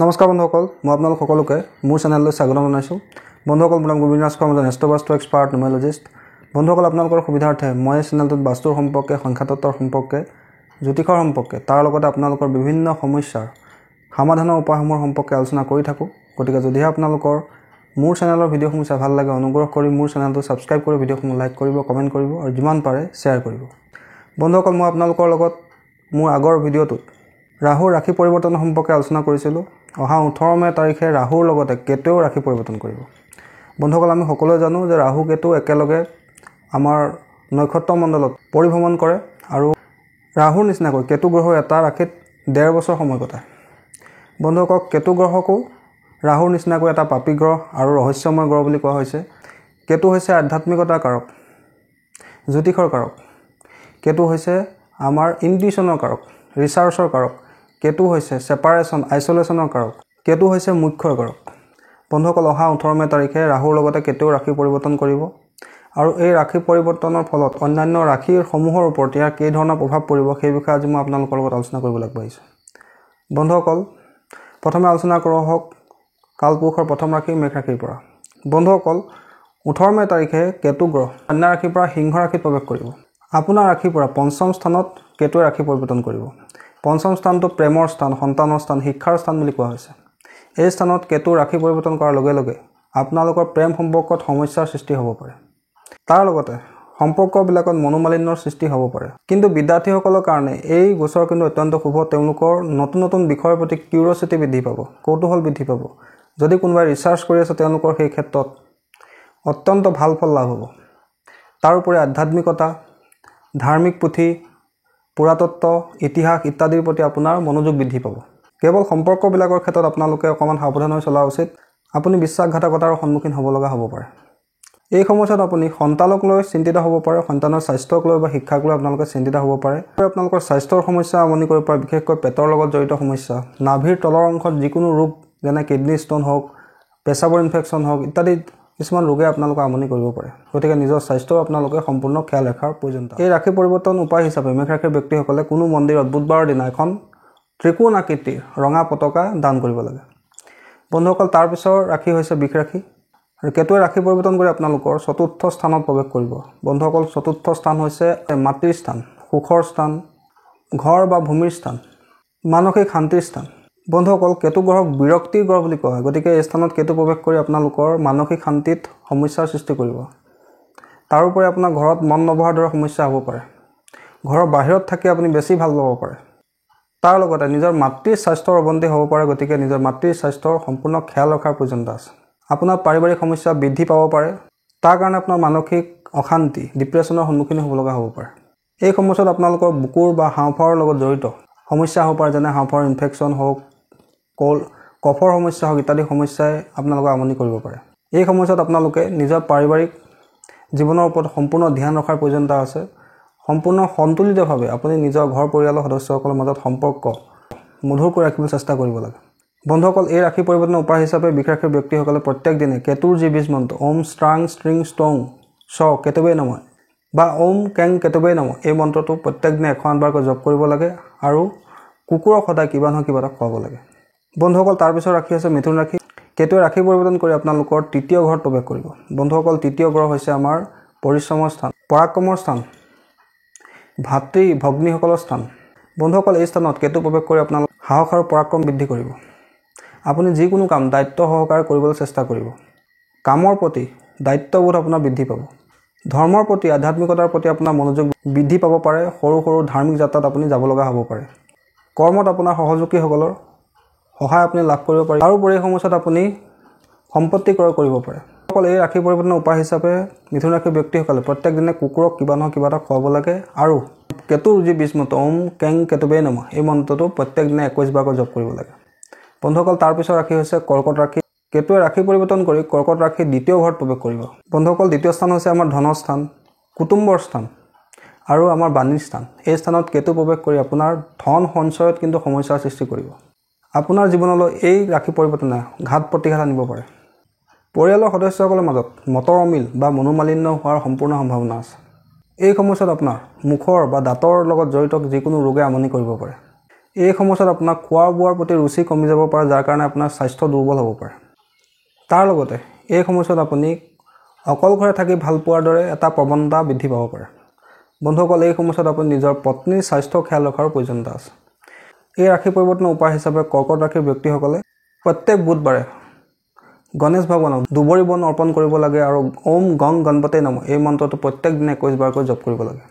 নমস্কাৰ বন্ধুসকল, মই আপোনালোক সকলোকে মোৰ চেনেললৈ স্বাগতম জনাইছোঁ। বন্ধুসকল, মোৰ নাম গোবিন্দ ৰাজ কৰ্মজন, এষ্ট্ৰবাস্তু এক্সপাৰ্ট নিউমেৰলজিষ্ট। বন্ধুসকল, আপোনালোকৰ সুবিধাৰ্থে মই এই চেনেলটোত বাস্তুৰ সম্পৰ্কে, সংখ্যাতত্বৰ সম্পৰ্কে, জ্যোতিষৰ সম্পৰ্কে, তাৰ লগতে আপোনালোকৰ বিভিন্ন সমস্যাৰ সমাধানৰ উপায়সমূহৰ সম্পৰ্কে আলোচনা কৰি থাকোঁ। গতিকে যদিহে আপোনালোকৰ মোৰ চেনেলৰ ভিডিঅ'সমূহ চাই ভাল লাগে, অনুগ্ৰহ কৰি মোৰ চেনেলটো ছাবস্ক্ৰাইব কৰি ভিডিঅ'সমূহ লাইক কৰিব, কমেণ্ট কৰিব আৰু যিমান পাৰে শ্বেয়াৰ কৰিব। বন্ধুসকল, মই আপোনালোকৰ লগত মোৰ আগৰ ভিডিঅ'টোত ৰাহুৰ ৰাশি পৰিৱৰ্তনৰ সম্পৰ্কে আলোচনা কৰিছিলোঁ। অহা 18 মে তাৰিখে ৰাহুৰ লগতে কেতুৱেও ৰাশি পৰিৱৰ্তন কৰিব। বন্ধুসকল, আমি সকলোৱে জানো যে ৰাহু কেতু একেলগে আমাৰ নক্ষত্ৰ মণ্ডলত পৰিভ্ৰমণ কৰে আৰু ৰাহুৰ নিচিনাকৈ কেতু গ্ৰহ এটা ৰাশিত 1.5 বছৰ সময় কটায়। বন্ধুসকল, কেতু গ্ৰহকো ৰাহুৰ নিচিনাকৈ এটা পাপী গ্ৰহ আৰু ৰহস্যময় গ্ৰহ বুলি কোৱা হৈছে। কেতু হৈছে আধ্যাত্মিকতাৰ কাৰক, জ্যোতিষৰ কাৰক। কেতু হৈছে আমাৰ ইনটিউশ্যনৰ কাৰক, ৰিচাৰ্চৰ কাৰক। কেতু হৈছে ছেপাৰেশ্যন, আইচলেশ্যনৰ কাৰক। কেতু হৈছে মুখ্যৰ কাৰক। বন্ধুসকল, অহা 18 মে তাৰিখে ৰাহুৰ লগতে কেতুৱেও ৰাশি পৰিৱৰ্তন কৰিব আৰু এই ৰাশি পৰিৱৰ্তনৰ ফলত অন্যান্য ৰাশিসমূহৰ ওপৰত ইয়াৰ কি ধৰণৰ প্ৰভাৱ পৰিব সেই বিষয়ে আজি মই আপোনালোকৰ লগত আলোচনা কৰিবলৈ আগবাঢ়িছোঁ। বন্ধুসকল, প্ৰথমে আলোচনা কৰোঁ হওক কালপুৰুষৰ প্ৰথম ৰাশি মেষ ৰাশিৰ পৰা। বন্ধুসকল, 18 মে তাৰিখে কেতু গ্ৰহ কন্যা ৰাশিৰ পৰা সিংহ ৰাশিত প্ৰৱেশ কৰিব। আপোনাৰ ৰাশিৰ পৰা পঞ্চম স্থানত কেতুৱে ৰাশি পৰিৱৰ্তন কৰিব। পঞ্চম স্থানটো প্ৰেমৰ স্থান, সন্তানৰ স্থান, শিক্ষাৰ স্থান বুলি কোৱা হৈছে। এই স্থানত কেতু ৰাশি পৰিৱৰ্তন কৰাৰ লগে লগে আপোনালোকৰ প্ৰেম সম্পৰ্কত সমস্যাৰ সৃষ্টি হ'ব পাৰে। তাৰ লগতে সম্পৰ্কবিলাকত মনোমালিন্যৰ সৃষ্টি হ'ব পাৰে। কিন্তু বিদ্যাৰ্থীসকলৰ কাৰণে এই গোচৰ কিন্তু অত্যন্ত শুভ। তেওঁলোকৰ নতুন নতুন বিষয়ৰ প্ৰতি কিউৰিঅচিটি বৃদ্ধি পাব, কৌতূহল বৃদ্ধি পাব। যদি কোনোবাই ৰিচাৰ্চ কৰি আছে তেওঁলোকৰ সেই ক্ষেত্ৰত অত্যন্ত ভাল ফল লাভ হ'ব। তাৰোপৰি আধ্যাত্মিকতা, ধাৰ্মিক পুথি, পুৰাতত্ত্ব, ইতিহাস ইত্যাদিৰ প্ৰতি আপোনাৰ মনোযোগ বৃদ্ধি পাব। কেৱল সম্পৰ্কবিলাকৰ ক্ষেত্ৰত আপোনালোকে অকণমান সাৱধান হৈ চলা উচিত। আপুনি বিশ্বাসঘাতকতাৰ সন্মুখীন হ'ব লগা হ'ব পাৰে। এই সময়ছোৱাত আপুনি সন্তানক লৈ চিন্তিত হ'ব পাৰে, সন্তানৰ স্বাস্থ্যক লৈ বা শিক্ষাক লৈ আপোনালোকে চিন্তিত হ'ব পাৰে। আপোনালোকৰ স্বাস্থ্যৰ সমস্যা আমনি কৰিব পাৰে, বিশেষকৈ পেটৰ লগত জড়িত সমস্যা, নাভিৰ তলৰ অংশত যিকোনো ৰোগ যেনে কিডনী ষ্ট'ন হওক, পেচাবৰ ইনফেকশ্যন হওক ইত্যাদি কিছুমান ৰোগে আপোনালোকক আমনি কৰিব পাৰে। গতিকে নিজৰ স্বাস্থ্যৰ আপোনালোকে সম্পূৰ্ণ খেয়াল ৰখাৰ প্ৰয়োজন। এই ৰাশি পৰিৱৰ্তন উপায় হিচাপে মেষ ৰাশিৰ ব্যক্তিসকলে কোনো মন্দিৰত বুধবাৰৰ দিনা এখন ত্ৰিকোণ আকৃতিৰ ৰঙা পতাকা দান কৰিব লাগে। বন্ধুসকল, তাৰপিছৰ ৰাশি হৈছে বৃষ ৰাশি আৰু কেতুৱে ৰাশি পৰিৱৰ্তন কৰি আপোনালোকৰ চতুৰ্থ স্থানত প্ৰৱেশ কৰিব। বন্ধুসকল, চতুৰ্থ স্থান হৈছে মাতৃৰ স্থান, সুখৰ স্থান, ঘৰ বা ভূমিৰ স্থান, মানসিক শান্তিৰ স্থান। বন্ধুসকল, কেতু গ্ৰহক বিৰক্তিৰ গ্ৰহ বুলি কোৱা হয়। গতিকে এই স্থানত কেতু প্ৰৱেশ কৰি আপোনালোকৰ মানসিক শান্তিত সমস্যাৰ সৃষ্টি কৰিব। তাৰোপৰি আপোনাৰ ঘৰত মন নবহাৰ দৰে সমস্যা হ'ব পাৰে। ঘৰৰ বাহিৰত থাকি আপুনি বেছি ভাল পাব পাৰে। তাৰ লগতে নিজৰ মাতৃৰ স্বাস্থ্যৰ অৱনতি হ'ব পাৰে। গতিকে নিজৰ মাতৃৰ স্বাস্থ্যৰ সম্পূৰ্ণ খেয়াল ৰখাৰ প্ৰয়োজনীয়তা আছে। আপোনাৰ পাৰিবাৰিক সমস্যা বৃদ্ধি পাব পাৰে। তাৰ কাৰণে আপোনাৰ মানসিক অশান্তি, ডিপ্ৰেশ্যনৰ সন্মুখীন হ'ব লগা হ'ব পাৰে। এই সময়ছোৱাত আপোনালোকৰ বুকুৰ বা হাওঁফাওৰ লগত জড়িত সমস্যা হ'ব পাৰে, যেনে হাওঁফাওৰ ইনফেকশ্যন হওক, কফৰ সমস্যা হওক ইত্যাদি সমস্যাই আপোনালোকক আমনি কৰিব পাৰে। এই সময়ছোৱাত আপোনালোকে নিজৰ পাৰিবাৰিক জীৱনৰ ওপৰত সম্পূৰ্ণ ধ্যান ৰখাৰ প্ৰয়োজনীয়তা আছে। সম্পূৰ্ণ সন্তুলিতভাৱে আপুনি নিজৰ ঘৰ পৰিয়ালৰ সদস্যসকলৰ মাজত সম্পৰ্ক মধুৰ কৰি ৰাখিবলৈ চেষ্টা কৰিব লাগে। বন্ধুসকল, এই ৰাশি পৰিৱৰ্তনৰ উপায় হিচাপে বৃষ ৰাশিৰ ব্যক্তিসকলে প্ৰত্যেক দিনে কেতুৰ যি বীজ মন্ত্ৰ ওম ষ্ট্ৰাং ষ্ট্ৰিং ষ্টং চ কেতুৱে নমঃ বা ওম কেং কেতুৱে নমঃ এই মন্ত্ৰটো প্ৰত্যেক দিনে 108 বাৰকৈ জপ কৰিব লাগে আৰু কুকুৰক সদায় কিবা নহয় কিবা এটা খুৱাব লাগে। বন্ধুসকল, তাৰপিছৰ ৰাশি আছে মিথুন ৰাশি। কেতুৱে ৰাশি পৰিৱৰ্তন কৰি আপোনালোকৰ তৃতীয় ঘৰত প্ৰৱেশ কৰিব। বন্ধুসকল, তৃতীয় ঘৰ হৈছে আমাৰ পৰিশ্ৰমৰ স্থান, পৰাক্ৰমৰ স্থান, ভাতৃ ভগ্নীসকলৰ স্থান। বন্ধুসকল, এই স্থানত কেতু প্ৰৱেশ কৰি আপোনালোক সাহস আৰু পৰাক্ৰম বৃদ্ধি কৰিব। আপুনি যিকোনো কাম দায়িত্ব সহকাৰে কৰিবলৈ চেষ্টা কৰিব। কামৰ প্ৰতি দায়িত্ববোধ আপোনাৰ বৃদ্ধি পাব। ধৰ্মৰ প্ৰতি, আধ্যাত্মিকতাৰ প্ৰতি আপোনাৰ মনোযোগ বৃদ্ধি পাব পাৰে। সৰু সৰু ধাৰ্মিক যাত্ৰাত আপুনি যাব লগা হ'ব পাৰে। কৰ্মত আপোনাৰ সহযোগীসকলৰ সহায় আপুনি লাভ কৰিব পাৰে। তাৰোপৰি এই সময়ছোৱাত আপুনি সম্পত্তি ক্ৰয় কৰিব পাৰে। অকল এই ৰাশি পৰিৱৰ্তনৰ উপায় হিচাপে মিথুন ৰাশিৰ ব্যক্তিসকলে প্ৰত্যেক দিনে কুকুৰক কিবা নহয় কিবা এটা খুৱাব লাগে আৰু কেতুৰ যি বীজ মন্ত্ৰ ওম কেং কেতুৱে নমঃ এই মন্ত্ৰটো প্ৰত্যেক দিনে 21 বাৰকৈ জপ কৰিব লাগে। বন্ধুসকল, তাৰপিছৰ ৰাশি হৈছে কৰ্কট ৰাশি। কেতুৱে ৰাশি পৰিৱৰ্তন কৰি কৰ্কট ৰাশিৰ দ্বিতীয় ঘৰত প্ৰৱেশ কৰিব। বন্ধুসকল, দ্বিতীয় স্থান হৈছে আমাৰ ধনৰ স্থান, কুটুম্বৰ স্থান আৰু আমাৰ বাণীৰ স্থান। এই স্থানত কেতু প্ৰৱেশ কৰি আপোনাৰ ধন সঞ্চয়ত কিন্তু সমস্যাৰ সৃষ্টি কৰিব। আপোনাৰ জীৱনলৈ এই ৰাশি পৰিৱৰ্তনে ঘাত প্ৰতিঘাত আনিব পাৰে। পৰিয়ালৰ সদস্যসকলৰ মাজত মতৰ অমিল বা মনোমালিন্য হোৱাৰ সম্পূৰ্ণ সম্ভাৱনা আছে। এই সময়ছোৱাত আপোনাৰ মুখৰ বা দাঁতৰ লগত জড়িত যিকোনো ৰোগে আমনি কৰিব পাৰে। এই সময়ছোৱাত আপোনাৰ খোৱা বোৱাৰ প্ৰতি ৰুচি কমি যাব পাৰে, যাৰ কাৰণে আপোনাৰ স্বাস্থ্য দুৰ্বল হ'ব পাৰে। তাৰ লগতে এই সময়ছোৱাত আপুনি অকলশৰে থাকি ভাল পোৱাৰ দৰে এটা প্ৰৱণতা বৃদ্ধি পাব পাৰে। বন্ধুসকল, এই সময়ছোৱাত আপুনি নিজৰ পত্নীৰ স্বাস্থ্য খেয়াল ৰখাৰ প্ৰয়োজনীয়তা আছে। এই ৰাশি পৰিৱৰ্তনৰ উপায় হিচাপে কৰ্কট ৰাশিৰ ব্যক্তিসকলে প্ৰত্যেক বুধবাৰে গণেশ ভগৱানক দুবৰি বন অৰ্পণ কৰিব লাগে আৰু ওম গং গণপতি নম এই মন্ত্ৰটো প্ৰত্যেক দিনে 21 বাৰকৈ জপ কৰিব লাগে।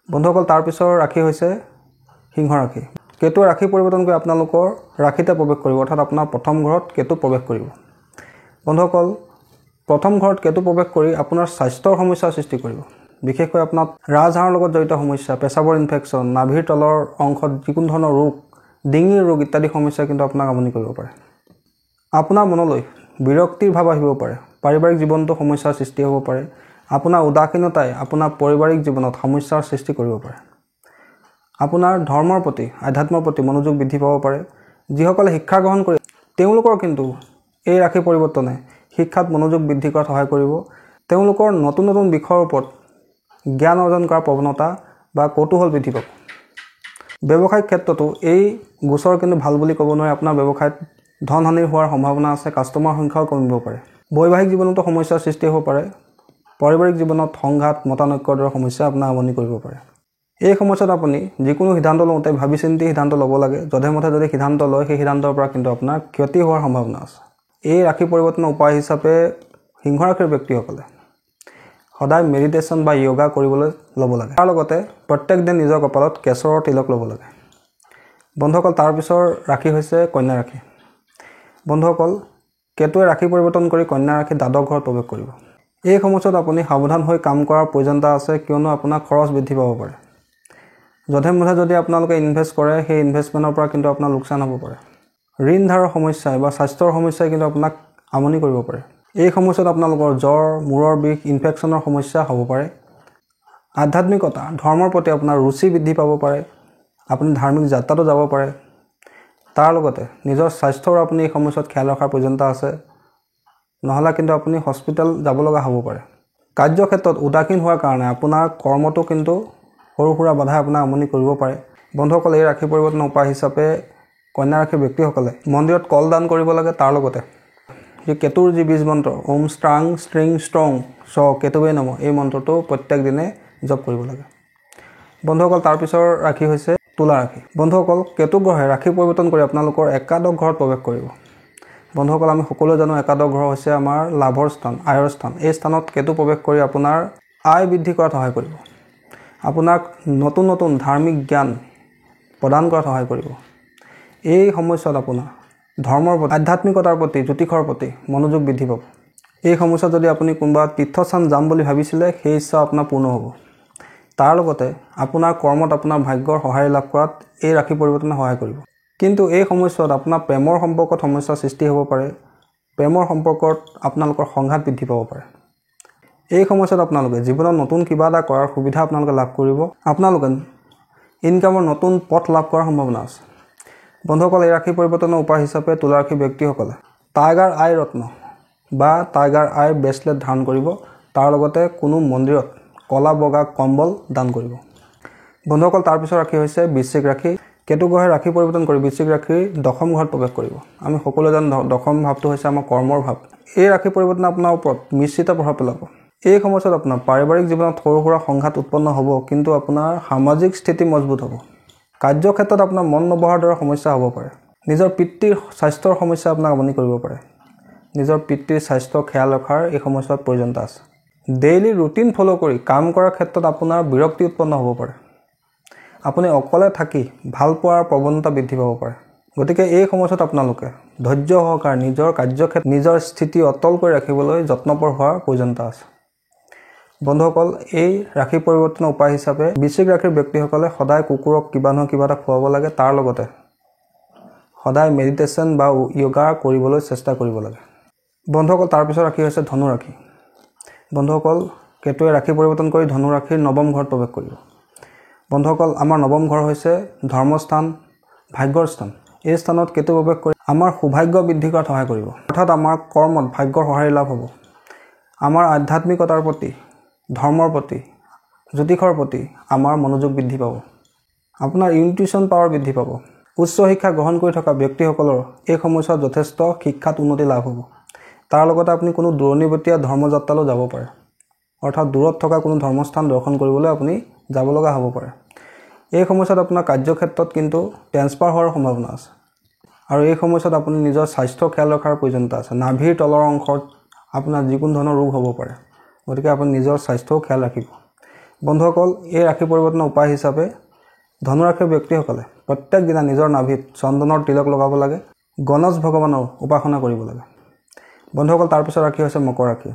বন্ধুসকল, তাৰ পিছৰ ৰাশি হৈছে সিংহ ৰাশি। কেতুৱে ৰাশি পৰিৱৰ্তন কৰি আপোনালোকৰ ৰাশিতে প্ৰৱেশ কৰিব, অৰ্থাৎ আপোনাৰ প্ৰথম ঘৰত কেতু প্ৰৱেশ কৰিব। বন্ধুসকল, প্ৰথম ঘৰত কেতু প্ৰৱেশ কৰি আপোনাৰ স্বাস্থ্যৰ সমস্যাৰ সৃষ্টি কৰিব। বিশেষকৈ আপোনাৰ ৰাজহাড়ৰ লগত জড়িত সমস্যা, পেচাবৰ ইনফেকশ্যন, নাভিৰ তলৰ অংশত যিকোনো ধৰণৰ ৰোগ, ডিঙিৰ ৰোগ ইত্যাদি সমস্যাই কিন্তু আপোনাক আমনি কৰিব পাৰে। আপোনাৰ মনলৈ বিৰক্তিৰ ভাৱ আহিব পাৰে, পাৰিবাৰিক জীৱনতো সমস্যাৰ সৃষ্টি হ'ব পাৰে। আপোনাৰ উদাসীনতাই আপোনাৰ পাৰিবাৰিক জীৱনত সমস্যাৰ সৃষ্টি কৰিব পাৰে। আপোনাৰ ধৰ্মৰ প্ৰতি, আধ্যাত্মৰ প্ৰতি মনোযোগ বৃদ্ধি পাব পাৰে। যিসকলে শিক্ষা গ্ৰহণ কৰে তেওঁলোকৰ কিন্তু এই ৰাশি পৰিৱৰ্তনে শিক্ষাত মনোযোগ বৃদ্ধি কৰাত সহায় কৰিব। তেওঁলোকৰ নতুন নতুন বিষয়ৰ ওপৰত জ্ঞান অৰ্জন কৰাৰ প্ৰৱণতা বা কৌতূহল বৃদ্ধি পাব। ব্যৱসায়িক ক্ষেত্ৰতো এই গোচৰ কিন্তু ভাল বুলি ক'ব নোৱাৰে। আপোনাৰ ব্যৱসায়ত ধন হানি হোৱাৰ সম্ভাৱনা আছে, কাষ্টমাৰ সংখ্যাও কমিব পাৰে। বৈবাহিক জীৱনতো সমস্যাৰ সৃষ্টি হ'ব পাৰে। পাৰিবাৰিক জীৱনত সংঘাত, মতানৈক্যৰ দৰে সমস্যা আপোনাক আমনি কৰিব পাৰে। এই সময়ছোৱাত আপুনি যিকোনো সিদ্ধান্ত লওঁতে ভাবি চিন্তি সিদ্ধান্ত ল'ব লাগে। যধে মধে যদি সিদ্ধান্ত লয়, সেই সিদ্ধান্তৰ পৰা কিন্তু আপোনাৰ ক্ষতি হোৱাৰ সম্ভাৱনা আছে। এই ৰাশি পৰিৱৰ্তনৰ উপায় হিচাপে সিংহ ৰাশিৰ ব্যক্তিসকলে সদায় মেডিটেশ্যন বা য়োগা কৰিবলৈ ল'ব লাগে। তাৰ লগতে প্ৰত্যেক দিন নিজৰ কপালত কেশৰৰ তিলক ল'ব লাগে। বন্ধুসকল, তাৰ পিছৰ ৰাশি হৈছে কন্যা ৰাশি। বন্ধুসকল, কেতুৱে ৰাশি পৰিৱৰ্তন কৰি কন্যা ৰাশিৰ দ্বাদশ ঘৰত প্ৰৱেশ কৰিব। এই সময়ছোৱাত আপুনি সাৱধান হৈ কাম কৰাৰ প্ৰয়োজনীয়তা আছে, কিয়নো আপোনাৰ খৰচ বৃদ্ধি পাব পাৰে। যধে মধে যদি আপোনালোকে ইনভেষ্ট কৰে, সেই ইনভেষ্টমেণ্টৰ পৰা কিন্তু আপোনাৰ লোকচান হ'ব পাৰে। ঋণ ধাৰৰ সমস্যাই বা স্বাস্থ্যৰ সমস্যাই কিন্তু আপোনাক আমনি কৰিব পাৰে। এই সময়ছোৱাত আপোনালোকৰ জ্বৰ, মূৰৰ বিষ, ইনফেকশ্যনৰ সমস্যা হ'ব পাৰে। আধ্যাত্মিকতা, ধৰ্মৰ প্ৰতি আপোনাৰ ৰুচি বৃদ্ধি পাব পাৰে। আপুনি ধাৰ্মিক যাত্ৰাতো যাব পাৰে। তাৰ লগতে নিজৰ স্বাস্থ্যৰ আপুনি এই সময়ছোৱাত খেয়াল ৰখাৰ প্ৰয়োজনীয়তা আছে, নহ'লে কিন্তু আপুনি হস্পিটেল যাব লগা হ'ব পাৰে। কাৰ্যক্ষেত্ৰত উদাসীন হোৱাৰ কাৰণে আপোনাৰ কৰ্মটো কিন্তু সৰু সুৰা বাধাই আপোনাক আমনি কৰিব পাৰে। বন্ধুসকল, এই ৰাশি পৰিৱৰ্তনৰ উপায় হিচাপে কন্যা ৰাশিৰ ব্যক্তিসকলে মন্দিৰত কল দান কৰিব লাগে। তাৰ লগতে কেতুৰ যি বীজ মন্ত্ৰ ওম ষ্ট্ৰাং ষ্ট্ৰিং ষ্ট্ৰং চ কেতুৱে নম এই মন্ত্ৰটো প্ৰত্যেক দিনে জপ কৰিব লাগে। বন্ধুসকল, তাৰ পিছৰ ৰাশি হৈছে তুলা ৰাশি। বন্ধুসকল, কেতু গ্ৰহে ৰাশি পৰিৱৰ্তন কৰি আপোনালোকৰ একাদশ ঘৰত প্ৰৱেশ কৰিব। বন্ধুসকল, আমি সকলোৱে জানো একাদশ ঘৰ হৈছে আমাৰ লাভৰ স্থান, আয়ৰ স্থান। এই স্থানত কেতু প্ৰৱেশ কৰি আপোনাৰ আয় বৃদ্ধি কৰাত সহায় কৰিব। আপোনাক নতুন নতুন ধাৰ্মিক জ্ঞান প্ৰদান কৰাত সহায় কৰিব। এই সময়ছোৱাত আপোনাৰ ধৰ্মৰ প্ৰতি, আধ্যাত্মিকতাৰ প্ৰতি, জ্যোতিষৰ প্ৰতি মনোযোগ বৃদ্ধি পাব। এই সময়ছোৱাত যদি আপুনি কোনোবা তীৰ্থস্থান যাম বুলি ভাবিছিলে, সেই ইচ্ছা আপোনাৰ পূৰ্ণ হ'ব। তাৰ লগতে আপোনাৰ কৰ্মত আপোনাৰ ভাগ্যৰ সহায় লাভ কৰাত এই ৰাশি পৰিৱৰ্তনে সহায় কৰিব। কিন্তু এই সময়ছোৱাত আপোনাৰ প্ৰেমৰ সম্পৰ্কত সমস্যাৰ সৃষ্টি হ'ব পাৰে। প্ৰেমৰ সম্পৰ্কত আপোনালোকৰ সংঘাত বৃদ্ধি পাব পাৰে। এই সময়ছোৱাত আপোনালোকে জীৱনত নতুন কিবা এটা কৰাৰ সুবিধা আপোনালোকে লাভ কৰিব। আপোনালোকে ইনকামৰ নতুন পথ লাভ কৰাৰ সম্ভাৱনা আছে। বন্ধুসকল, এই ৰাশি পৰিৱৰ্তনৰ উপায় হিচাপে তুলা ৰাশিৰ ব্যক্তিসকলে টাইগাৰ আই ৰত্ন বা টাইগাৰ আই ব্ৰেচলেট ধাৰণ কৰিব। তাৰ লগতে কোনো মন্দিৰত কলা বগা কম্বল দান কৰিব। বন্ধুসকল, তাৰ পিছৰ ৰাশি হৈছে বৃশ্চিক ৰাশি। কেতু গ্ৰহে ৰাশি পৰিৱৰ্তন কৰি বৃশ্চিক ৰাশিৰ দশম ঘৰত প্ৰৱেশ কৰিব। আমি সকলোৱে জানো দশম ভাৱটো হৈছে আমাৰ কৰ্মৰ ভাৱ। এই ৰাশি পৰিৱৰ্তনে আপোনাৰ ওপৰত মিশ্ৰিত প্ৰভাৱ পেলাব। এই সময়ছোৱাত আপোনাৰ পাৰিবাৰিক জীৱনত সৰু সুৰা সংঘাত উৎপন্ন হ'ব, কিন্তু আপোনাৰ সামাজিক স্থিতি মজবুত হ'ব। কাৰ্যক্ষেত্ৰত আপোনাৰ মন নবহাৰ দৰে সমস্যা হ'ব পাৰে। নিজৰ পিতৃৰ স্বাস্থ্যৰ সমস্যা আপোনাক আমনি কৰিব পাৰে। নিজৰ পিতৃৰ স্বাস্থ্য খেয়াল ৰখাৰ এই সময়ছোৱাত প্ৰয়োজনীয়তা আছে। ডেইলি ৰুটিন ফ'ল' কৰি কাম কৰাৰ ক্ষেত্ৰত আপোনাৰ বিৰক্তি উৎপন্ন হ'ব পাৰে। আপুনি অকলে থাকি ভাল পোৱাৰ প্ৰৱণতা বৃদ্ধি পাব পাৰে। গতিকে এই সময়ছোৱাত আপোনালোকে ধৈৰ্য সহকাৰে নিজৰ কাৰ্যক্ষেত্ৰত নিজৰ স্থিতি অটল কৰি ৰাখিবলৈ যত্নপৰ হোৱাৰ প্ৰয়োজনীয়তা আছে। বন্ধুসকল, এই ৰাশি পৰিৱৰ্তনৰ উপায় হিচাপে বৃশ্চিক ৰাশিৰ ব্যক্তিসকলে সদায় কুকুৰক কিবা নহয় কিবা এটা খুৱাব লাগে। তাৰ লগতে সদায় মেডিটেশ্যন বা য়োগা কৰিবলৈ চেষ্টা কৰিব লাগে। বন্ধুসকল, তাৰ পিছৰ ৰাশি হৈছে ধনু ৰাশি। বন্ধুসকল, কেতুৱে ৰাশি পৰিৱৰ্তন কৰি ধনু ৰাশিৰ নৱম ঘৰত প্ৰৱেশ কৰিব। বন্ধুসকল, আমাৰ নৱম ঘৰ হৈছে ধৰ্মস্থান, ভাগ্যৰ স্থান। এই স্থানত কেতু প্ৰৱেশ কৰি আমাৰ সৌভাগ্য বৃদ্ধি কৰাত সহায় কৰিব। অৰ্থাৎ আমাৰ কৰ্মত ভাগ্যৰ সহায় লাভ হ'ব। আমাৰ আধ্যাত্মিকতাৰ প্ৰতি, ধৰ্মৰ প্ৰতি, জ্যোতিষৰ প্ৰতি আমাৰ মনোযোগ বৃদ্ধি পাব। আপোনাৰ ইনটিউশ্যন পাৱাৰ বৃদ্ধি পাব। উচ্চ শিক্ষা গ্ৰহণ কৰি থকা ব্যক্তিসকলৰ এই সময়ছোৱাত যথেষ্ট শিক্ষাত উন্নতি লাভ হ'ব। তাৰ লগতে আপুনি কোনো দূৰণিবতীয়া ধৰ্মযাত্ৰালৈ যাব পাৰে, অৰ্থাৎ দূৰত থকা কোনো ধৰ্মস্থান দৰ্শন কৰিবলৈ আপুনি যাব লগা হ'ব পাৰে। এই সময়ছোৱাত আপোনাৰ কাৰ্যক্ষেত্ৰত কিন্তু ট্ৰেন্সফাৰ হোৱাৰ সম্ভাৱনা আছে আৰু এই সময়ছোৱাত আপুনি নিজৰ স্বাস্থ্য খ্যাল ৰখাৰ প্ৰয়োজনীয়তা আছে। নাভিৰ তলৰ অংশত আপোনাৰ যিকোনো ধৰণৰ ৰোগ হ'ব পাৰে, গতিকে আপুনি নিজৰ স্বাস্থ্যও খ্যাল ৰাখিব। বন্ধুসকল, এই ৰাশি পৰিৱৰ্তনৰ উপায় হিচাপে ধনুৰাশিৰ ব্যক্তিসকলে প্ৰত্যেক দিনা নিজৰ নাভিত চন্দনৰ তিলক লগাব লাগে, গণেশ ভগৱানৰ উপাসনা কৰিব লাগে। বন্ধুসকল, তাৰপিছত ৰাশি হৈছে মকৰ ৰাশি।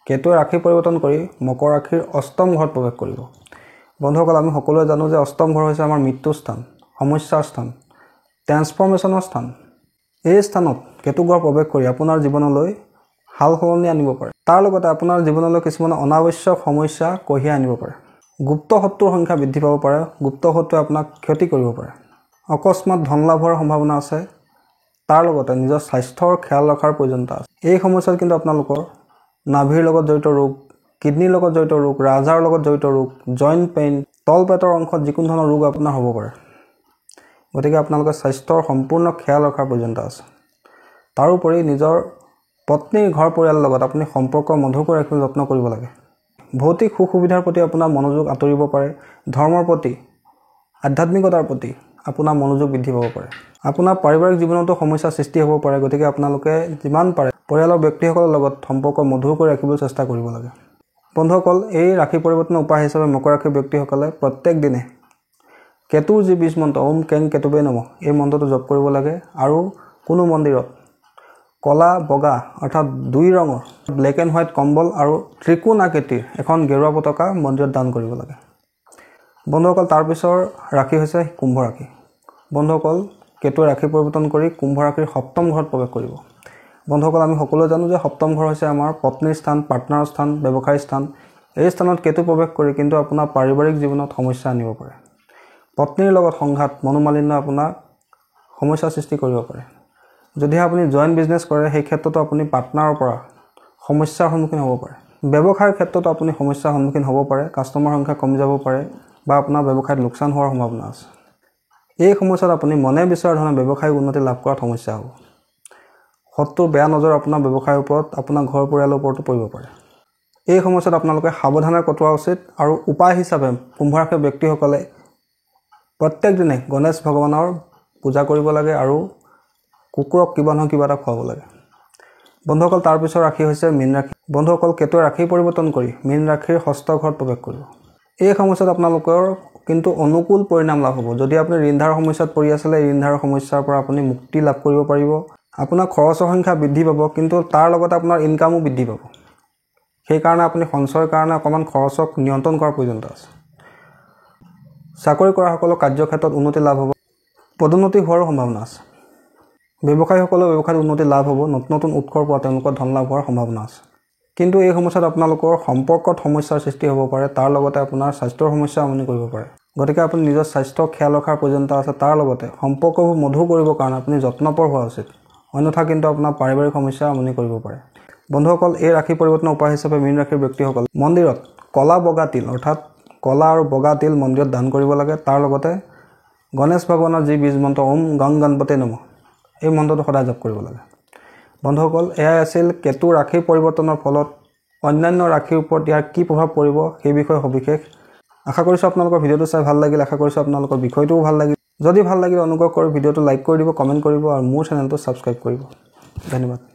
কেতুৱে ৰাশি পৰিৱৰ্তন কৰি মকৰ ৰাশিৰ অষ্টম ঘৰত প্ৰৱেশ কৰিব। বন্ধুসকল, আমি সকলোৱে জানো যে অষ্টম ঘৰ হৈছে আমাৰ মৃত্যুৰ স্থান, সমস্যাৰ স্থান, ট্ৰেন্সফৰ্মেশ্যনৰ স্থান। এই স্থানত কেতু গ্ৰহ প্ৰৱেশ কৰি আপোনাৰ জীৱনলৈ হাল সলনি আনিব পাৰে। তাৰ লগতে আপোনাৰ জীৱনলৈ কিছুমান অনাৱশ্যক সমস্যা কঢ়িয়াই আনিব পাৰে। গুপ্ত শত্ৰুৰ সংখ্যা বৃদ্ধি পাব পাৰে, গুপ্ত শত্ৰুৱে আপোনাক ক্ষতি কৰিব পাৰে। অকস্মাত ধন লাভ হোৱাৰ সম্ভাৱনা আছে। তাৰ লগতে নিজৰ স্বাস্থ্যৰ খ্যাল ৰখাৰ প্ৰয়োজনীয়তা আছে। এই সময়ছোৱাত কিন্তু আপোনালোকৰ নাভিৰ লগত জড়িত ৰোগ, কিডনিৰ লগত জড়িত ৰোগ, ৰাজহাড়ৰ লগত জড়িত ৰোগ, জইণ্ট পেইন, তলপেটৰ অংশত যিকোনো ধৰণৰ ৰোগ আপোনাৰ হ'ব পাৰে। গতিকে আপোনালোকে স্বাস্থ্যৰ সম্পূৰ্ণ খ্যাল ৰখাৰ প্ৰয়োজনীয়তা আছে। তাৰোপৰি নিজৰ পত্নীৰ ঘৰ পৰিয়ালৰ লগত আপুনি সম্পৰ্ক মধুৰ ৰাখিবলৈ যত্ন কৰিব লাগে। ভৌতিক সুখ সুবিধাৰ প্ৰতি আপোনাৰ মনোযোগ আঁতৰিব পাৰে। ধৰ্মৰ প্ৰতি, আধ্যাত্মিকতাৰ প্ৰতি আপোনাৰ মনোযোগ বৃদ্ধি পাব পাৰে। আপোনাৰ পাৰিবাৰিক জীৱনতো সমস্যাৰ সৃষ্টি হ'ব পাৰে। গতিকে আপোনালোকে যিমান পাৰে পৰিয়ালৰ ব্যক্তিসকলৰ লগত সম্পৰ্ক মধুৰ কৰি ৰাখিবলৈ চেষ্টা কৰিব লাগে। বন্ধুসকল, এই ৰাশি পৰিৱৰ্তনৰ উপায় হিচাপে মকৰ ৰাশিৰ ব্যক্তিসকলে প্ৰত্যেক দিনে কেতুৰ যি বীজ মন্ত্ৰ ওম কেং কেতুবে নমঃ এই মন্ত্ৰটো জপ কৰিব লাগে আৰু কোনো মন্দিৰত কলা বগা অৰ্থাৎ দুই ৰঙৰ ব্লেক এণ্ড হোৱাইট কম্বল আৰু ত্ৰিকোণ আকৃতিৰ এখন গেৰুৱা পতাকা মন্দিৰত দান কৰিব লাগে। বন্ধুসকল, তাৰপিছৰ ৰাশি হৈছে কুম্ভ ৰাশি। বন্ধুসকল, কেতুৱে ৰাশি পৰিৱৰ্তন কৰি কুম্ভ ৰাশিৰ সপ্তম ঘৰত প্ৰৱেশ কৰিব। বন্ধুসকল, আমি সকলোৱে জানো যে সপ্তম ঘৰ হৈছে আমাৰ পত্নীৰ স্থান, পাৰ্টনাৰৰ স্থান, ব্যৱসায়ৰ স্থান। এই স্থানত কেতু প্ৰৱেশ কৰি কিন্তু আপোনাৰ পাৰিবাৰিক জীৱনত সমস্যা আনিব পাৰে। পত্নীৰ লগত সংঘাত, মনোমালিন্য আপোনাক সমস্যাৰ সৃষ্টি কৰিব পাৰে। যদিহে আপুনি জইণ্ট বিজনেছ কৰে, সেই ক্ষেত্ৰতো আপুনি পাৰ্টনাৰৰ পৰা সমস্যাৰ সন্মুখীন হ'ব পাৰে। ব্যৱসায়ৰ ক্ষেত্ৰতো আপুনি সমস্যাৰ সন্মুখীন হ'ব পাৰে। কাষ্টমাৰ সংখ্যা কমি যাব পাৰে বা আপোনাৰ ব্যৱসায়ত লোকচান হোৱাৰ সম্ভাৱনা আছে। এই সময়ছোৱাত আপুনি মনে বিচৰা ধৰণে ব্যৱসায়িক উন্নতি লাভ কৰাত সমস্যা হ'ব। শত্ৰুৰ বেয়া নজৰ আপোনাৰ ব্যৱসায়ৰ ওপৰত, আপোনাৰ ঘৰ পৰিয়ালৰ ওপৰতো পৰিব পাৰে। এই সময়ছোৱাত আপোনালোকে সাৱধানে কটোৱা উচিত আৰু উপায় হিচাপে কুম্ভ ৰাশিৰ ব্যক্তিসকলে প্ৰত্যেক দিনে গণেশ ভগৱানৰ পূজা কৰিব লাগে আৰু কুকুৰক কিবা নহয় কিবা এটা খুৱাব লাগে। বন্ধুসকল, তাৰপিছৰ ৰাশি হৈছে মীন ৰাশি। বন্ধুসকল, কেতুৱে ৰাশি পৰিৱৰ্তন কৰি মীন ৰাশিৰ ষষ্ঠ ঘৰত প্ৰৱেশ কৰিব। এই সময়ছোৱাত আপোনালোকৰ কিন্তু অনুকূল পৰিণাম লাভ হ'ব। যদি আপুনি ঋণ ধাৰৰ সমস্যাত পৰি আছিলে, ঋণ ধাৰৰ সমস্যাৰ পৰা আপুনি মুক্তি লাভ কৰিব পাৰিব। আপোনাৰ খৰচৰ সংখ্যা বৃদ্ধি পাব, কিন্তু তাৰ লগতে আপোনাৰ ইনকামো বৃদ্ধি পাব। সেইকাৰণে আপুনি সঞ্চয়ৰ কাৰণে অকণমান খৰচক নিয়ন্ত্ৰণ কৰাৰ প্ৰয়োজনীয়তা আছে। চাকৰি কৰাসকলৰ কাৰ্যক্ষেত্ৰত উন্নতি লাভ হ'ব, পদোন্নতি হোৱাৰো সম্ভাৱনা আছে। ব্যৱসায়ীসকলৰ ব্যৱসায়ত উন্নতি লাভ হ'ব, নতুন নতুন উৎসৰ পৰা তেওঁলোকৰ ধন লাভ হোৱাৰ সম্ভাৱনা আছে। কিন্তু এই সময়ছোৱাত আপোনালোকৰ সম্পৰ্কত সমস্যাৰ সৃষ্টি হ'ব পাৰে। তাৰ লগতে আপোনাৰ স্বাস্থ্যৰ সমস্যা আমনি কৰিব পাৰে। গতিকে আপুনি নিজৰ স্বাস্থ্য খ্যাল ৰখাৰ প্ৰয়োজনীয়তা আছে। তাৰ লগতে সম্পৰ্কবোৰ মধুৰ কৰিবৰ কাৰণে আপুনি যত্নপৰ হোৱা উচিত, অন্যথা কিন্তু আপোনাৰ পাৰিবাৰিক সমস্যা আমনি কৰিব পাৰে। বন্ধুসকল, এই ৰাশি পৰিৱৰ্তনৰ উপায় হিচাপে মীন ৰাশিৰ ব্যক্তিসকল মন্দিৰত কলা বগা তিল অৰ্থাৎ কলা আৰু বগা তিল মন্দিৰত দান কৰিব লাগে। তাৰ লগতে গণেশ ভগৱানৰ যি বীজ মন্ত্ৰ ওম গং গণপতে নমঃ এই মন্ত্ৰটো সদায় জপ কৰিব লাগে। বন্ধুসকল, এয়াই আছিল কেতু ৰাশি পৰিৱৰ্তনৰ ফলত অন্যান্য ৰাশিৰ ওপৰত ইয়াৰ কি প্ৰভাৱ পৰিব সেই বিষয়ে সবিশেষ। আশা কৰিছোঁ আপোনালোকৰ ভিডিঅ'টো চাই ভাল লাগিল। আশা কৰিছোঁ আপোনালোকৰ বিষয়টোও ভাল লাগিল। যদি ভাল লাগিল অনুগ্ৰহ কৰি ভিডিঅ'টো লাইক কৰি দিব, কমেণ্ট কৰিব আৰু মোৰ চেনেলটো ছাবস্ক্ৰাইব কৰিব। ধন্যবাদ।